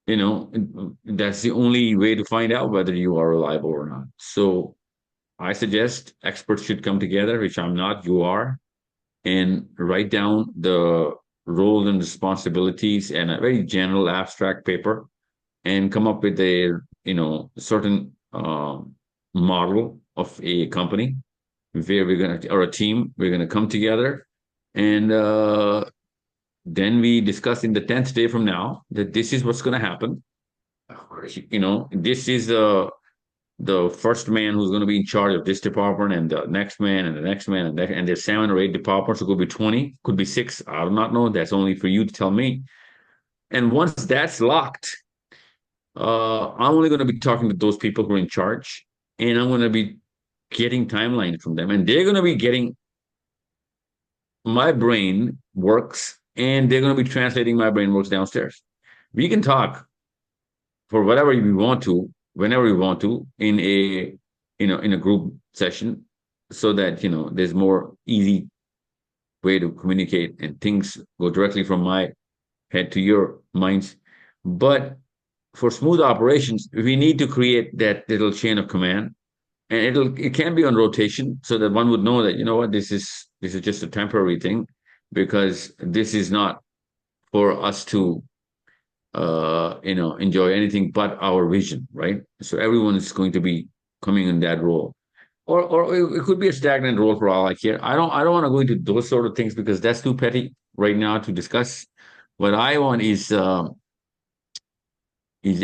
that's the only way to find out whether you are reliable or not. So I suggest experts should come together, which I'm not, you are, and write down the roles and responsibilities and a very general abstract paper and come up with a certain model of a company where or a team, we're gonna come together, and then we discuss in the 10th day from now that this is what's gonna happen. This is the first man who's going to be in charge of this department, and the next man, and the next man, and there's 7 or 8 departments. It could be 20, could be 6. I do not know. That's only for you to tell me. And once that's locked, I'm only going to be talking to those people who are in charge, and I'm going to be getting timelines from them, and they're going to be getting my brain works, and they're going to be translating my brain works downstairs. We can talk for whatever we want to, whenever we want to, in a group session, so that there's more easy way to communicate and things go directly from my head to your minds. But for smooth operations, we need to create that little chain of command, and it can be on rotation, so that one would know that this is just a temporary thing, because this is not for us to enjoy anything but our vision, right? So everyone is going to be coming in that role, or it could be a stagnant role for all I care. I don't want to go into those sort of things because that's too petty right now to discuss. What I want is a is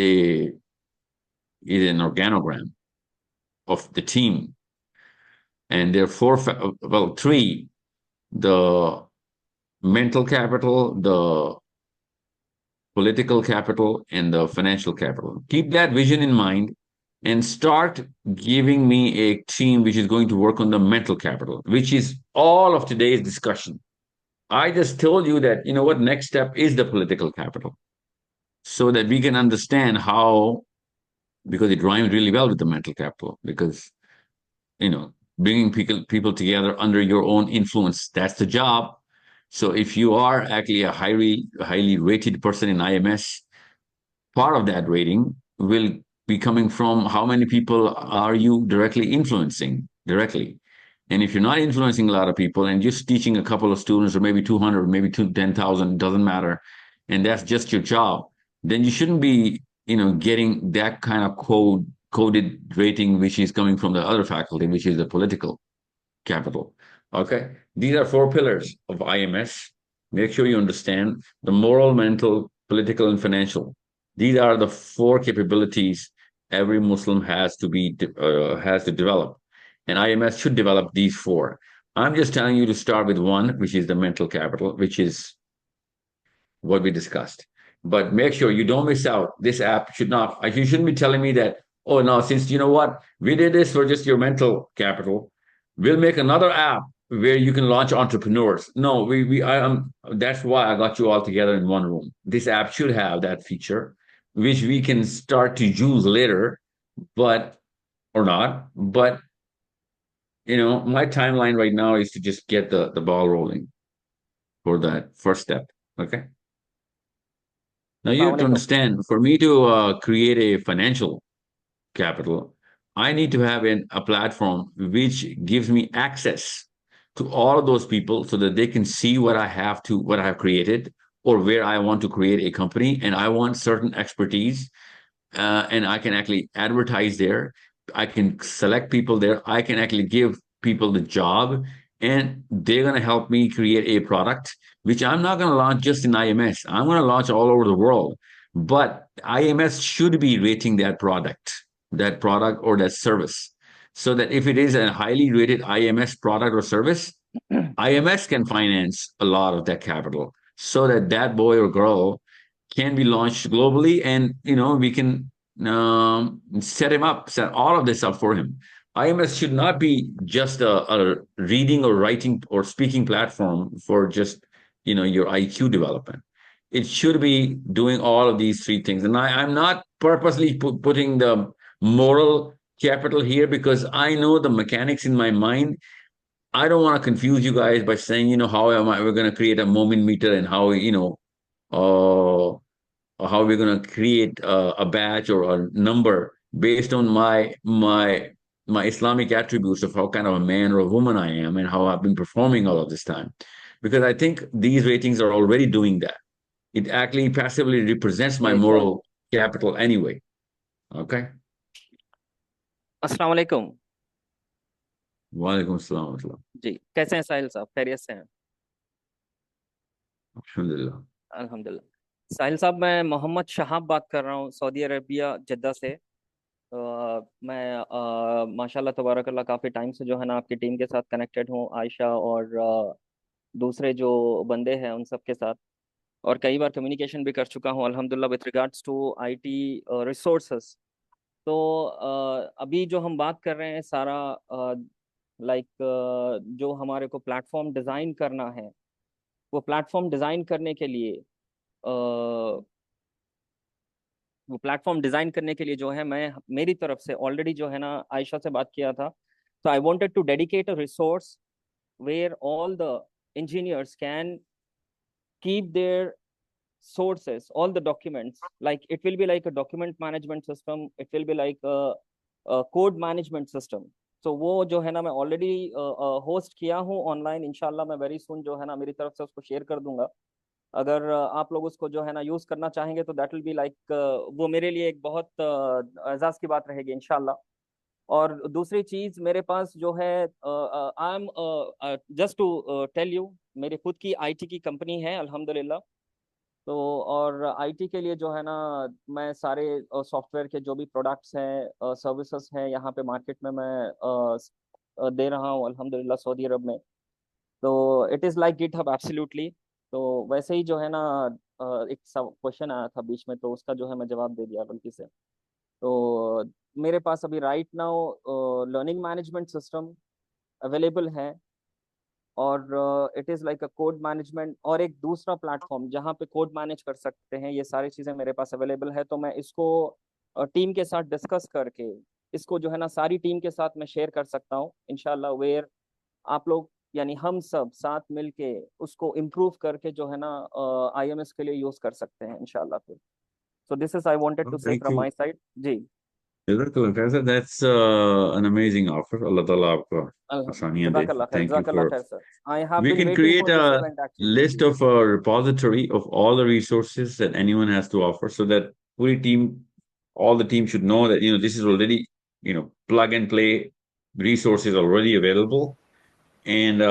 an organogram of the team, and there are 4, well, 3: the mental capital, the political capital, and the financial capital. Keep that vision in mind and start giving me a team which is going to work on the mental capital, which is all of today's discussion. I just told you that, next step is the political capital, so that we can understand how, because it rhymes really well with the mental capital, because, bringing people together under your own influence, that's the job. So if you are actually a highly rated person in IMS, part of that rating will be coming from how many people are you directly influencing directly. And if you're not influencing a lot of people and just teaching a couple of students, or maybe 200, maybe 10,000, doesn't matter, and that's just your job, then you shouldn't be, getting that kind of coded rating, which is coming from the other faculty, which is the political capital. Okay, these are 4 pillars of IMS. Make sure you understand the moral, mental, political, and financial. These are the 4 capabilities every Muslim has to develop, and IMS should develop these 4. I'm just telling you to start with 1, which is the mental capital, which is what we discussed. But make sure you don't miss out. This app should not. You shouldn't be telling me that, oh no, since you know what, we did this for just your mental capital, we'll make another app where you can launch entrepreneurs. No, that's why I got you all together in one room. This app should have that feature, which we can start to use later, but or not. But my timeline right now is to just get the ball rolling for that first step. Okay. Now you have to understand, for me to create a financial capital, I need to have a platform which gives me access to all of those people, so that they can see what I have created, or where I want to create a company, and I want certain expertise, and I can actually advertise there. I can select people there. I can actually give people the job, and they're going to help me create a product, which I'm not going to launch just in IMS. I'm going to launch all over the world. But IMS should be rating that product or that service. So that if it is a highly rated IMS product or service, IMS can finance a lot of that capital so that that boy or girl can be launched globally, and we can set all of this up for him. IMS should not be just a reading or writing or speaking platform for just your IQ development. It should be doing all of these three things. And I'm not purposely putting the moral capital here because I know the mechanics in my mind. I don't want to confuse you guys by saying, how am I, we're going to create a moment meter and how, uh, how we're going to create a batch or a number based on my Islamic attributes of how kind of a man or a woman I am and how I've been performing all of this time. Because I think these ratings are already doing that. It actually passively represents my जी sir moral capital anyway. Okay. अस्सलाम वालेकुम Walaikum assalam wa rahmatullah. जी कैसे हैं साहिल साहब खैरियत से हैं Alhamdulillah. अल्हम्दुलिल्लाह साहिल साहब मैं मोहम्मद शहाब बात कर रहा हूँ सऊदी अरेबिया जद्दा से मैं माशाल्लाह तबारकल्लाह काफ़ी टाइम से जो है ना आपकी टीम के साथ कनेक्टेड हूँ आयशा और दूसरे जो बंदे हैं उन सब के साथ और कई बार कम्युनिकेशन भी कर चुका हूँ अल्हम्दुलिल्लाह with regards to IT resources तो अभी जो हम बात कर रहे हैं सारा लाइक जो हमारे को प्लेटफॉर्म डिज़ाइन करना है वो प्लेटफॉर्म डिज़ाइन करने के लिए वो प्लेटफॉर्म डिज़ाइन करने के लिए जो है मैं मेरी तरफ से ऑलरेडी जो है ना आयशा से बात किया था तो I wanted to dedicate a resource where all the engineers can keep their sources all the documents like it will be like a document management system it will be like a code management system तो वो जो है ना मैं already host किया हूँ online इंशाल्लाह मैं वेरी सुन जो है ना मेरी तरफ से उसको शेयर कर दूंगा अगर आप लोग उसको जो है ना यूज करना चाहेंगे तो दैट विल बी लाइक वो मेरे लिए एक बहुत एजाज की बात रहेगी इंशाल्लाह और दूसरी चीज मेरे पास जो है I am just to tell you मेरी खुद की आईटी की कंपनी है अल्हम्दुलिल्लाह तो और आईटी के लिए जो है ना मैं सारे सॉफ्टवेयर के जो भी प्रोडक्ट्स हैं सर्विसेज हैं यहाँ पे मार्केट में मैं दे रहा हूँ अल्हम्दुलिल्लाह सऊदी अरब में तो it is like GitHub absolutely तो वैसे ही जो है ना एक क्वेश्चन आया था बीच में तो उसका जो है मैं जवाब दे दिया गलती से तो मेरे पास अभी right now learning management system available है और it is like a code management और एक दूसरा प्लेटफॉर्म जहाँ पे कोड मैनेज कर सकते हैं ये सारी चीज़ें मेरे पास अवेलेबल है तो मैं इसको टीम के साथ डिस्कस करके इसको जो है ना सारी टीम के साथ मैं शेयर कर सकता हूँ इंशाल्लाह वेयर आप लोग यानी हम सब साथ मिलके उसको इम्प्रूव करके जो है ना आईएमएस के लिए यूज कर सकते हैं इंशाल्लाह फिर so this is I wanted to say Thank from you. My side जी That's an amazing offer. Allah Ta'ala आपको आसानियां दे. जज़ाकल्लाह खैर Thank you जज़ाकल्लाह for. खैर sir I have We been can waiting create for this a event actually list of a repository of all the resources that anyone has to offer, so that all the team should know that this is already plug and play resources already available, and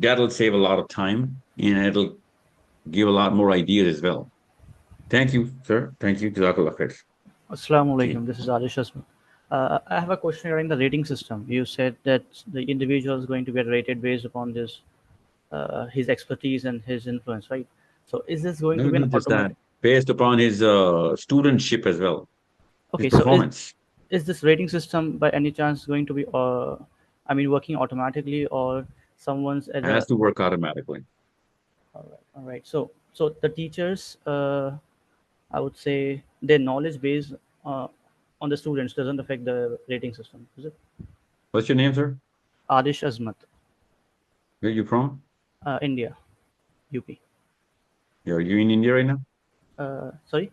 that'll save a lot of time and it'll give a lot more ideas as well. Thank you, sir. Thank you. Jazakallah khair. Assalamu Ji. alaikum. This is Adish Asma. I have a question regarding the rating system. You said that the individual is going to get rated based upon his expertise and his influence, right? So is this going to No, be an not just that. automatic? Based upon his studentship as well, his Okay, so performance. is this rating system by any chance going to be, I mean, working automatically or someone's at Has a? to work automatically. All right. So the teachers, I would say, their knowledge base on the students doesn't affect the rating system, is it? What's your name, sir? Adish Azmat, Where are you from? India, UP. Are you in India right now? Sorry?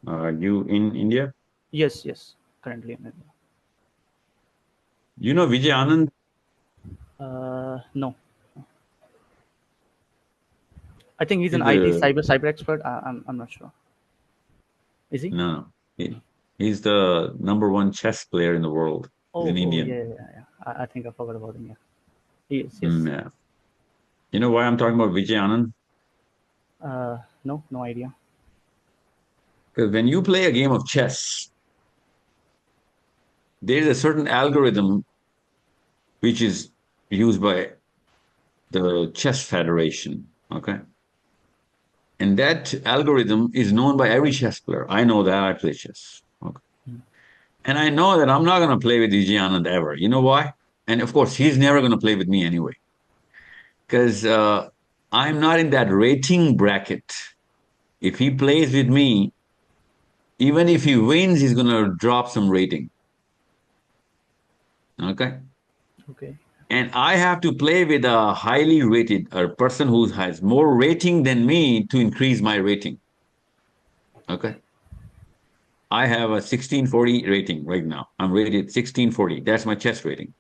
Are you in India? Yes, currently in India. You know Vijay Anand? No. I think he's an He's IT a cyber expert. I'm not sure. Is he? no. He's the #1 chess player in the world. He's an Oh, Indian. yeah. I think I forgot about him. Yeah. Yes, yes. Yeah. You know why I'm talking about Vijay Anand? No, no idea. Because when you play a game of chess, there's a certain algorithm which is used by the Chess Federation. Okay. And that algorithm is known by every chess player. I know that. I play chess. Okay. And I know that I'm not going to play with Vijay Anand ever. You know why? And of course, he's never going to play with me anyway. Because I'm not in that rating bracket. If he plays with me, even if he wins, he's going to drop some rating. Okay. Okay. And I have to play with a highly rated, a person who has more rating than me to increase my rating. Okay. I have a 1640 rating right now. I'm rated 1640. That's my chess rating.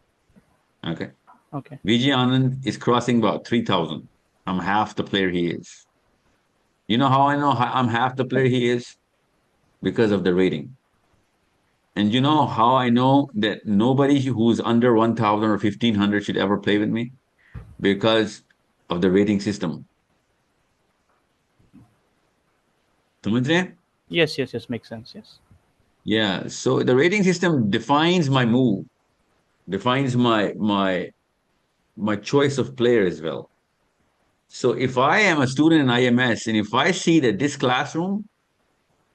Okay. Okay. Vijay Anand is crossing about 3000. I'm half the player he is. You know how I know I'm half the player he is? Because of the rating. And you know how I know that nobody who's under 1000 or 1500 should ever play with me? Because of the rating system. समझ रहे हैं? Yes, yes, yes. Makes sense. Yes. Yeah. So the rating system defines my move, defines my choice of player as well. So if I am a student in IMS and if I see that this classroom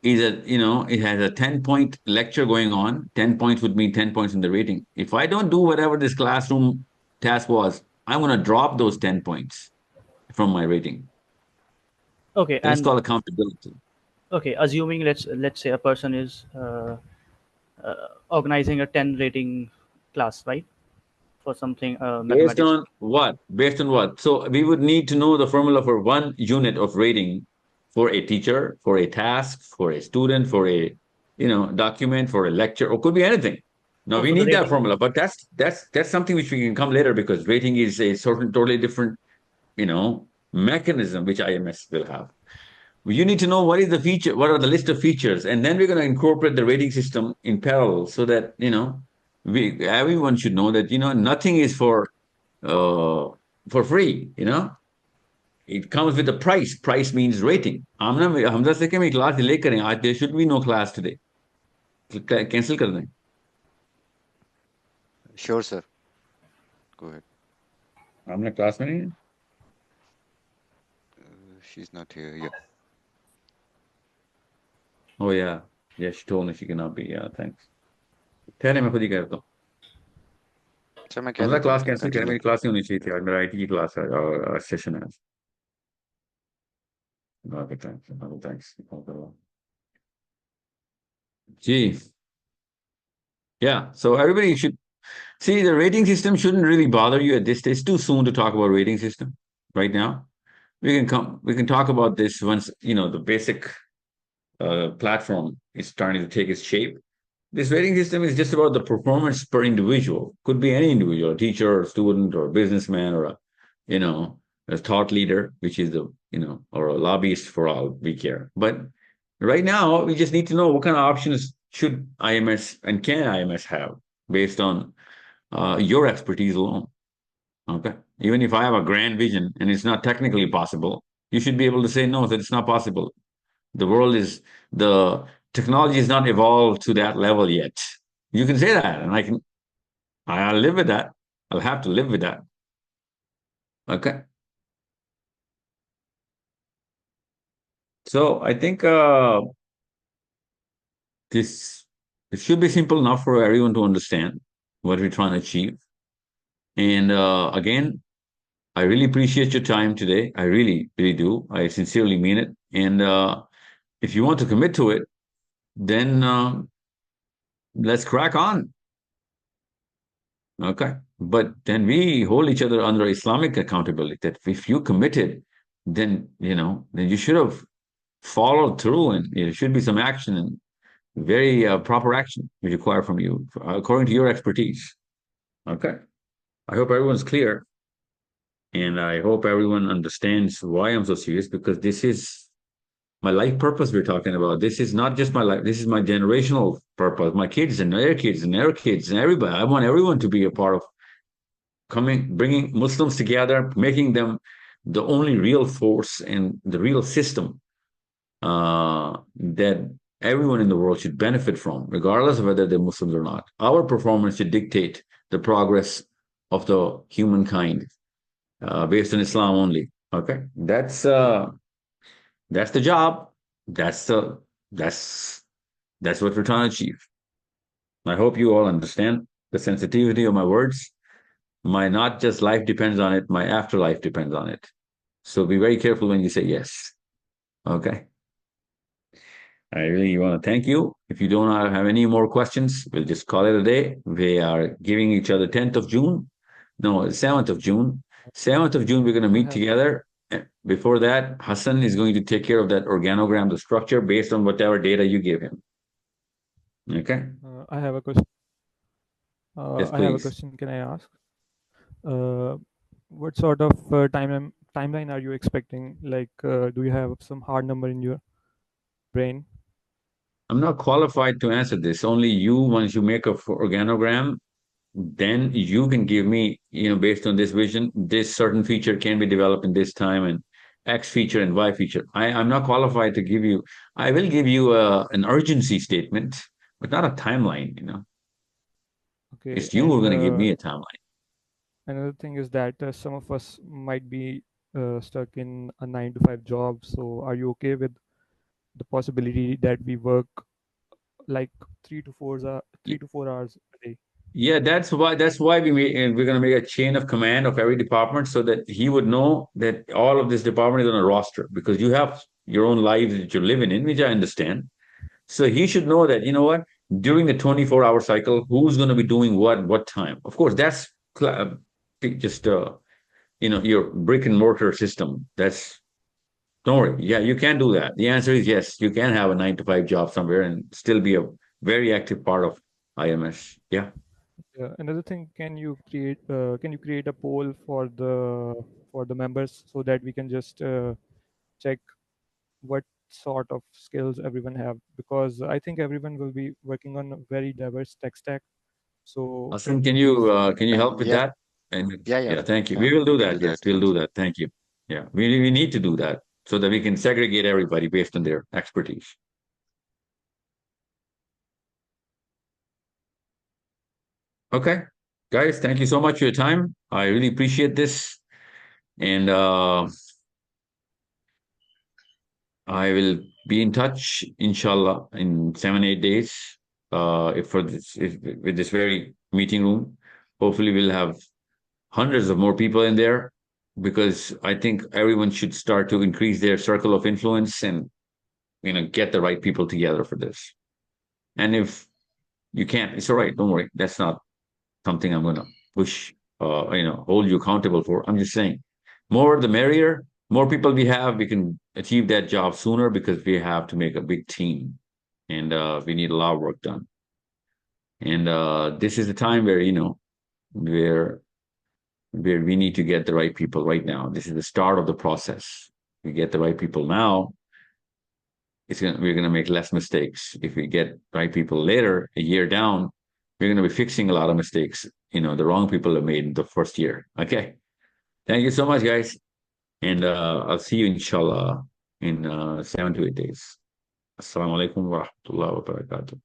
is it has a 10-point lecture going on, 10 points would mean 10 points in the rating. If I don't do whatever this classroom task was, I'm going to drop those 10 points from my rating. Okay. That's And called accountability. okay, assuming let's say a person is organizing a 10 rating class, right? For something Based mathematics. on what? Based on what? So we would need to know the formula for one unit of rating for a teacher, for a task, for a student, for a document, for a lecture, or could be anything. Now we Also the need that rating. formula, but that's something which we can come later because rating is a totally different, mechanism which IMS will have. You need to know what is the feature, what are the list of features, and then we're going to incorporate the rating system in parallel so that everyone should know that nothing is for free. It comes with a price. Price means rating. Hamza से क्या मैं class delay करें आज there should be no class today. Cancel कर दें. Sure, sir. Go ahead. हमने class में नहीं है? She's not here. Yeah. Oh yeah. Yeah, she told me she cannot be. Yeah, thanks. ठहरे मैं खुद ही करता हूँ. सर मैं कह हमजा देता हूँ क्लास कैंसिल करें कंटिन्यू. मेरी क्लास नहीं होनी चाहिए थी आज मेरा IT की क्लास है और सेशन है. Okay, thanks. Okay, thanks. Gee. Yeah, so everybody should see the rating system shouldn't really bother you at this stage. It's too soon to talk about rating system right now. We can talk about this once, the basic platform is starting to take its shape. This rating system is just about the performance per individual. Could be any individual, a teacher or a student or a businessman or a thought leader, which is or a lobbyist for all we care. But right now, we just need to know what kind of options should IMS and can IMS have based on your expertise alone. Okay. Even if I have a grand vision and it's not technically possible, you should be able to say no, that it's not possible. The technology is not evolved to that level yet. You can say that, and I'll live with that. I'll have to live with that. Okay. So I think this it should be simple enough for everyone to understand what we're trying to achieve. And again, I really appreciate your time today. I really, really do. I sincerely mean it. And if you want to commit to it, then let's crack on. Okay. But then we hold each other under Islamic accountability that if you committed, then you should have followed through and there should be some action and very proper action required from you according to your expertise. Okay. I hope everyone's clear. And I hope everyone understands why I'm so serious because this is my life purpose we're talking about. This is not just my life. This is my generational purpose. My kids and their kids and their kids and everybody. I want everyone to be a part of bringing Muslims together, making them the only real force and the real system that everyone in the world should benefit from, regardless of whether they're Muslims or not. Our performance should dictate the progress of the humankind based on Islam only. Okay, that's the job. That's the that's that's what we're trying to achieve. I hope you all understand the sensitivity of my words. My not just life depends on it, my afterlife depends on it. So be very careful when you say yes. Okay. I really want to thank you. If you do not have any more questions, we'll just call it a day. We are giving each other 10th of June. No, 7th of June. 7th of June, we're going to meet together. Before that, Hassan is going to take care of that organogram, the structure, based on whatever data you give him. Okay? I have a question. Yes, I have a please. question. Can I ask? What sort of timeline are you expecting? Like, do you have some hard number in your brain? I'm not qualified to answer this. Only you, once you make a organogram, then you can give me, based on this vision, this certain feature can be developed in this time and X feature and Y feature. I'm not qualified to give you, I will give you an urgency statement, but not a timeline. Okay, It's you who are going to give me a timeline. another thing is that some of us might be stuck in a 9 to 5 job. So, are you okay with the possibility that we work like 3 to 4 hours a day? Yeah, that's why we're going to make a chain of command of every department so that he would know that all of this department is on a roster, because you have your own lives that you're living in, which I understand. So he should know that, you know what, during the 24-hour cycle, who's going to be doing what time. Of course, that's just your brick and mortar system. Don't worry. Yeah, you can do that. The answer is yes. You can have a 9 to 5 job somewhere and still be a very active part of IMS. Yeah. Another thing, can you create a poll for the members so that we can just check what sort of skills everyone have, because I think everyone will be working on a very diverse tech stack. So Hassan, please, can you help with Yeah, that? And yeah. thank you. We will do that. Yes, we'll do that. Thank you. Yeah, we need to do that so that we can segregate everybody based on their expertise. Okay, guys, thank you so much for your time. I really appreciate this, and I will be in touch, inshallah, in 7 8 days. With this very meeting room, hopefully we'll have hundreds of more people in there, because I think everyone should start to increase their circle of influence and get the right people together for this. And if you can't, it's all right. Don't worry. That's not something I'm going to push, hold you accountable for. I'm just saying, more the merrier. More people we have, we can achieve that job sooner, because we have to make a big team, and we need a lot of work done. And this is the time where where we need to get the right people right now. This is the start of the process. We get the right people now, we're going to make less mistakes. If we get right people later, a year down, we're going to be fixing a lot of mistakes, the wrong people have made in the first year. Okay. Thank you so much, guys. And I'll see you, inshallah, in 7 to 8 days. Assalamu alaikum wa rahmatullahi wa barakatuh.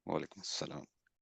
Walaikum assalam.